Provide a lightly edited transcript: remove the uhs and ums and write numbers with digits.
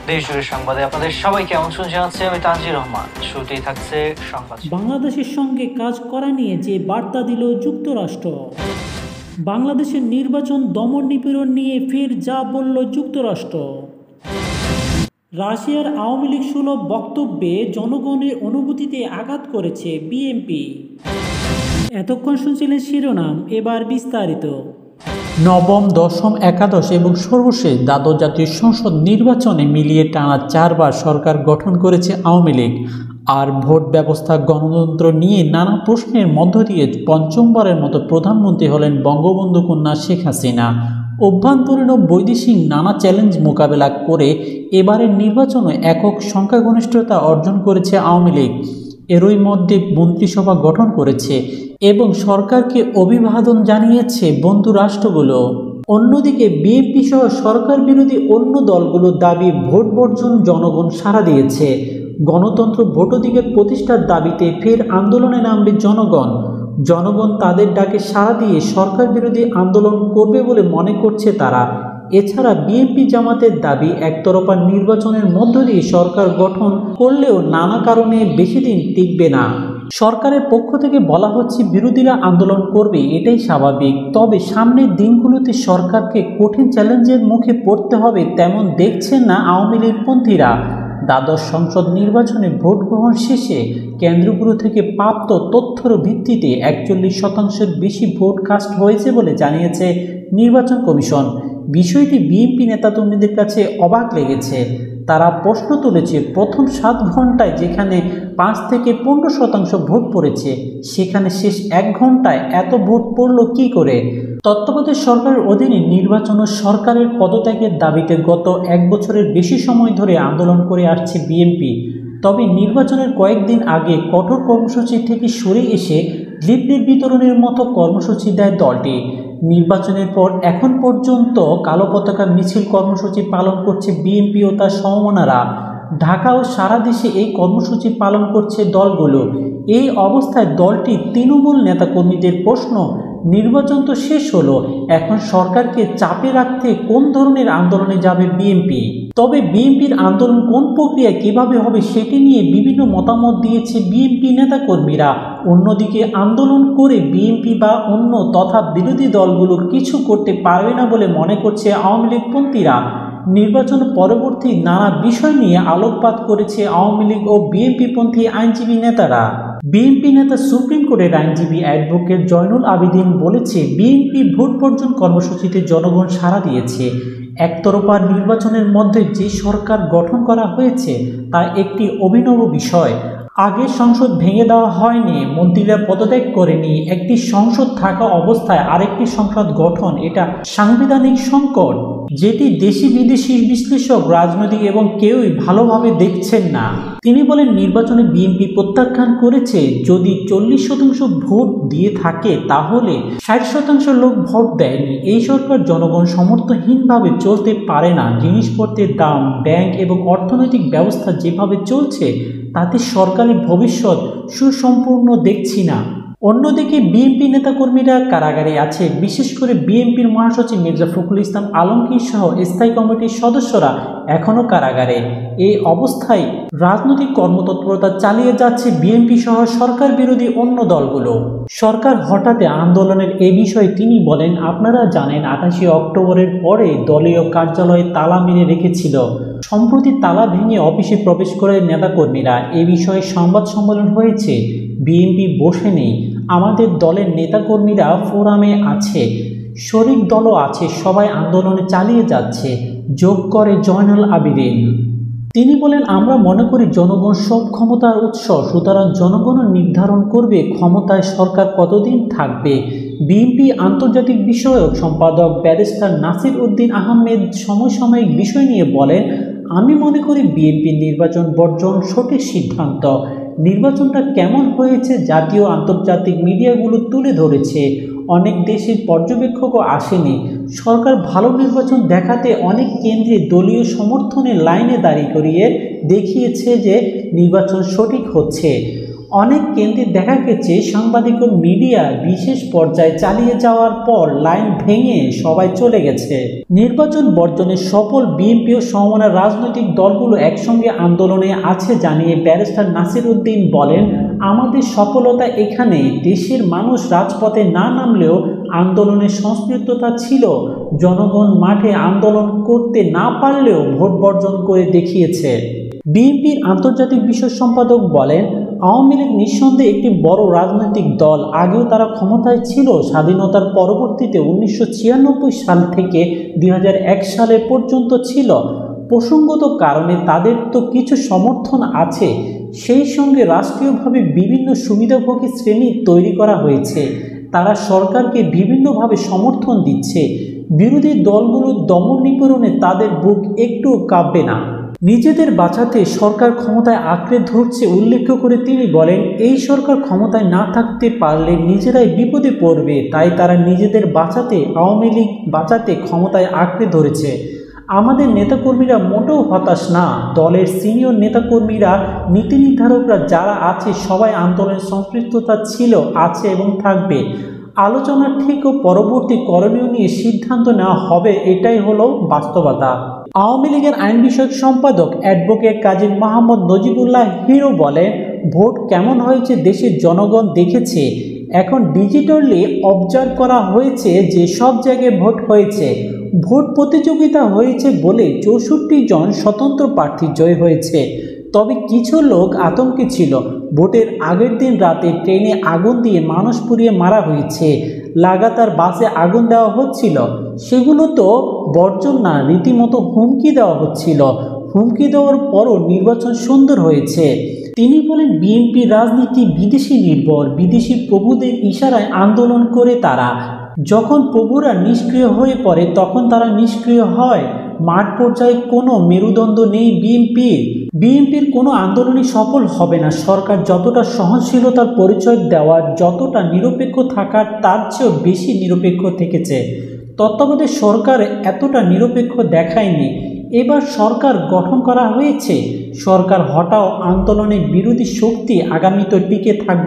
দেশজুড়ে সংবাদে আপনাদের সবাইকে আমন্ত্রণ জানাচ্ছি আমি তানজির রহমান। শুরুতেই থাকছে সংবাদ। বাংলাদেশের সঙ্গে কাজ করা নিয়ে যে বার্তা দিল যুক্তরাষ্ট্র। বাংলাদেশের নির্বাচন দমন নিপীড়ন নিয়ে ফের যা বলল যুক্তরাষ্ট্র। রাশিয়ার আওয়ামী লীগ সুলভ বক্তব্যে জনগণের অনুভূতিতে আঘাত করেছে বিএনপি। এতক্ষণ শুনছিলেন শিরোনাম, এবার বিস্তারিত। নবম, দশম, একাদশ এবং সর্বশেষ দ্বাদশ জাতীয় সংসদ নির্বাচনে মিলিয়ে টানা 4 বার সরকার গঠন করেছে আওয়ামী লীগ। আর ভোট ব্যবস্থা, গণতন্ত্র নিয়ে নানা প্রশ্নের মধ্য দিয়ে পঞ্চমবারের মতো প্রধানমন্ত্রী হলেন বঙ্গবন্ধু কন্যা শেখ হাসিনা। অভ্যন্তরীণ ও বৈদেশিক নানা চ্যালেঞ্জ মোকাবেলা করে এবারের নির্বাচনে একক সংখ্যাগরিষ্ঠতা অর্জন করেছে আওয়ামী লীগ। এরই মধ্যে মন্ত্রিসভা গঠন করেছে এবং সরকারকে অভিবাদন জানিয়েছে বন্ধু রাষ্ট্রগুলো। অন্যদিকে বিএনপি সহ সরকার বিরোধী অন্য দলগুলোর দাবি ভোট বর্জন জনগণ সাড়া দিয়েছে। গণতন্ত্র ভোটাধিকার প্রতিষ্ঠার দাবিতে ফের আন্দোলনে নামবে জনগণ তাদের ডাকে সাড়া দিয়ে সরকার বিরোধী আন্দোলন করবে বলে মনে করছে তারা। এছাড়া বিএনপি জামাতের দাবি একতরফা নির্বাচনের মধ্য দিয়ে সরকার গঠন করলেও নানা কারণে বেশি দিন টিকবে না। সরকারের পক্ষ থেকে বলা হচ্ছে বিরোধীরা আন্দোলন করবে, এটাই স্বাভাবিক। তবে সামনের দিনগুলোতে সরকারকে কঠিন চ্যালেঞ্জের মুখে পড়তে হবে তেমন দেখছেন না আওয়ামী লীগপন্থীরা। দ্বাদশ সংসদ নির্বাচনে ভোট গ্রহণ শেষে কেন্দ্রগুলো থেকে প্রাপ্ত তথ্যের ভিত্তিতে 41% বেশি ভোট কাস্ট হয়েছে বলে জানিয়েছে নির্বাচন কমিশন। বিষয়টি বিএনপি নেতাকর্মীদের কাছে অবাক লেগেছে। তারা প্রশ্ন তুলেছে, প্রথম 7 ঘন্টায় যেখানে 5 থেকে 15% ভোট পড়েছে, সেখানে শেষ 1 ঘন্টায় এত ভোট পড়ল কী করে? তত্ত্বাবধায়ক সরকারের অধীনে নির্বাচন ও সরকারের পদত্যাগের দাবিতে গত 1 বছরের বেশি সময় ধরে আন্দোলন করে আসছে বিএনপি। তবে নির্বাচনের কয়েকদিন আগে কঠোর কর্মসূচি থেকে সরে এসে লিফলেট বিতরণের মতো কর্মসূচি দেয় দলটি। নির্বাচনের পর এখন পর্যন্ত কালো পতাকা মিছিল কর্মসূচি পালন করছে বিএনপি ও তার সমমনারা। ঢাকা ও সারা দেশে এই কর্মসূচি পালন করছে দলগুলো। এই অবস্থায় দলটি তৃণমূল নেতাকর্মীদের প্রশ্ন, নির্বাচন তো শেষ হলো, এখন সরকারকে চাপে রাখতে কোন ধরনের আন্দোলনে যাবে বিএনপি? তবে বিএনপির আন্দোলন কোন প্রক্রিয়া কিভাবে হবে সেটি নিয়ে বিভিন্ন মতামত দিয়েছে বিএনপি নেতাকর্মীরা। অন্যদিকে আন্দোলন করে বিএনপি বা অন্য তথা বিরোধী দলগুলো কিছু করতে পারবে না বলে মনে করছে আওয়ামী লীগপন্থীরা। নির্বাচন পরবর্তী নানা বিষয় নিয়ে আলোকপাত করেছে আওয়ামী লীগ ও বিএনপিপন্থী আইনজীবী নেতারা। বিএনপি নেতা সুপ্রিম কোর্টের আইনজীবী অ্যাডভোকেট জয়নুল আবেদিন বলেছে, বিএনপি ভোট বর্জন কর্মসূচিতে জনগণ সাড়া দিয়েছে। একতরফা নির্বাচনের মধ্যে যে সরকার গঠন করা হয়েছে তা একটি অভিনব বিষয়। আগে সংসদ ভেঙে দেওয়া হয়নি, মন্ত্রীরা পদত্যাগ করেনি। একটি সংসদ থাকা অবস্থায় আরেকটি সংসদ গঠন, এটা সাংবিধানিক সংকট, যেটি দেশি বিদেশি বিশ্লেষক, রাজনৈতিক এবং কেউই ভালোভাবে দেখছেন না। তিনি বলেন, নির্বাচনে বিএনপি প্রত্যাখ্যান করেছে। যদি 40% ভোট দিয়ে থাকে তাহলে 60% লোক ভোট দেয়নি। এই সরকার জনগণ সমর্থনহীনভাবে চলতে পারে না। জিনিসপত্রের দাম, ব্যাংক এবং অর্থনৈতিক ব্যবস্থা যেভাবে চলছে তাতে সরকারের ভবিষ্যৎ সুসম্পূর্ণ দেখছি না। অন্যদিকে বিএনপি নেতাকর্মীরা কারাগারে আছে। বিশেষ করে বিএনপির মহাসচিব মির্জা ফখরুল ইসলাম আলমগীর সহ স্থায়ী কমিটির সদস্যরা এখনও কারাগারে। এই অবস্থায় রাজনৈতিক কর্মতৎপরতা চালিয়ে যাচ্ছে বিএনপি সহ সরকার বিরোধী অন্য দলগুলো। সরকার হঠাতে আন্দোলনের এ বিষয়ে তিনি বলেন, আপনারা জানেন 28 অক্টোবরের পরে দলীয় কার্যালয়ে তালা মেরে রেখেছিল। সম্প্রতি তালা ভেঙে অফিসে প্রবেশ করে নেতাকর্মীরা। এ বিষয়ে সংবাদ সম্মেলন হয়েছে। বিএনপি বসে নেই, আমাদের দলের নেতাকর্মীরা ফোরামে আছে, শরিক দলও আছে, সবাই আন্দোলনে চালিয়ে যাচ্ছে, যোগ করে জয়নুল আবেদিন। তিনি বলেন, আমরা মনে করি জনগণ সব ক্ষমতার উৎস, সুতরাং জনগণ নির্ধারণ করবে ক্ষমতায় সরকার কতদিন থাকবে। বিএনপি আন্তর্জাতিক বিষয়ক সম্পাদক ব্যারিস্টার নাসির উদ্দিন আহমেদ সমসাময়িক বিষয় নিয়ে বলেন, আমি মনে করি বিএনপির নির্বাচন বর্জন সঠিক সিদ্ধান্ত। নির্বাচনটা কেমন হয়েছে জাতীয় আন্তর্জাতিক মিডিয়াগুলো তুলে ধরেছে। অনেক দেশের পর্যবেক্ষকও আসেনি। সরকার ভালো নির্বাচন দেখাতে অনেক কেন্দ্রে দলীয় সমর্থনের লাইনে দাঁড়িয়ে করিয়ে দেখিয়েছে যে নির্বাচন সঠিক হচ্ছে। অনেক কেন্দ্রে দেখা গেছে সাংবাদিক ও মিডিয়া বিশেষ পর্যায়ে চালিয়ে যাওয়ার পর লাইন ভেঙে সবাই চলে গেছে। নির্বাচন বর্জনে সফল বিএনপি ও সমমনা রাজনৈতিক দলগুলো একসঙ্গে আন্দোলনে আছে জানিয়ে ব্যারিস্টার নাসির উদ্দিন বলেন, আমাদের সফলতা এখানে দেশের মানুষ রাজপথে না নামলেও আন্দোলনের সংস্কৃততা ছিল। জনগণ মাঠে আন্দোলন করতে না পারলেও ভোট বর্জন করে দেখিয়েছে। বিএনপির আন্তর্জাতিক বিষয় সম্পাদক বলেন, আওয়ামী লীগ নিঃসন্দেহে একটি বড় রাজনৈতিক দল। আগেও তারা ক্ষমতায় ছিল। স্বাধীনতার পরবর্তীতে 1996 সাল থেকে 2001 সালে পর্যন্ত ছিল। প্রসঙ্গত কারণে তাদের তো কিছু সমর্থন আছে। সেই সঙ্গে রাষ্ট্রীয়ভাবে বিভিন্ন সুবিধাভোগী শ্রেণী তৈরি করা হয়েছে। তারা সরকারকে বিভিন্নভাবে সমর্থন দিচ্ছে। বিরোধী দলগুলোর দমন নিপীড়নে তাদের বুক একটুও কাঁপবে না। নিজেদের বাঁচাতে সরকার ক্ষমতায় আঁকড়ে ধরছে উল্লেখ করে তিনি বলেন, এই সরকার ক্ষমতায় না থাকতে পারলে নিজেরাই বিপদে পড়বে। তাই তারা নিজেদের বাঁচাতে, আওয়ামী লীগ বাঁচাতে ক্ষমতায় আঁকড়ে ধরেছে। আমাদের নেতাকর্মীরা মোটেও হতাশ না। দলের সিনিয়র নেতাকর্মীরা, নীতি নির্ধারকরা যারা আছে সবাই আন্দোলনের সম্পৃক্ততা ছিল, আছে এবং থাকবে। আলোচনা ঠিক ও পরবর্তী করণীয় নিয়ে সিদ্ধান্ত নেওয়া হবে, এটাই হলো বাস্তবতা। আওয়ামী লীগের আইন বিষয়ক সম্পাদক অ্যাডভোকেট কাজী মোহাম্মদ নজিবুল্লাহ হিরো বলেন, ভোট কেমন হয়েছে দেশের জনগণ দেখেছে। এখন ডিজিটালি অবজার্ভ করা হয়েছে যে সব জায়গায় ভোট হয়েছে। ভোট প্রতিযোগিতা হয়েছে বলে 64 জন স্বতন্ত্র প্রার্থী জয় হয়েছে। তবে কিছু লোক আতঙ্কে ছিল। ভোটের আগের দিন রাতে ট্রেনে আগুন দিয়ে মানুষ পুড়িয়ে মারা হয়েছে। লাগাতার বাসে আগুন দেওয়া হচ্ছিল। সেগুলো তো বর্জন না, রীতিমতো হুমকি দেওয়া হচ্ছিল। হুমকি দেওয়ার পরও নির্বাচন সুন্দর হয়েছে। তিনি বলেন, বিএনপি রাজনীতি বিদেশি নির্ভর। বিদেশি প্রভুদের ইশারায় আন্দোলন করে তারা। যখন প্রভুরা নিষ্ক্রিয় হয়ে পড়ে তখন তারা নিষ্ক্রিয় হয়। মাঠ পর্যায়ে কোনো মেরুদণ্ড নেই বিএনপির কোনো আন্দোলনই সফল হবে না। সরকার যতটা সহনশীলতার পরিচয় দেওয়ার, যতটা নিরপেক্ষ থাকার তার চেয়েও বেশি নিরপেক্ষ থেকেছে। তত্ত্বাবধায়ক সরকার এতটা নিরপেক্ষ দেখায়নি। এবার সরকার গঠন করা হয়েছে। সরকার হটাও আন্দোলনের বিরোধী শক্তি আগামীতে টিকে থাকবে।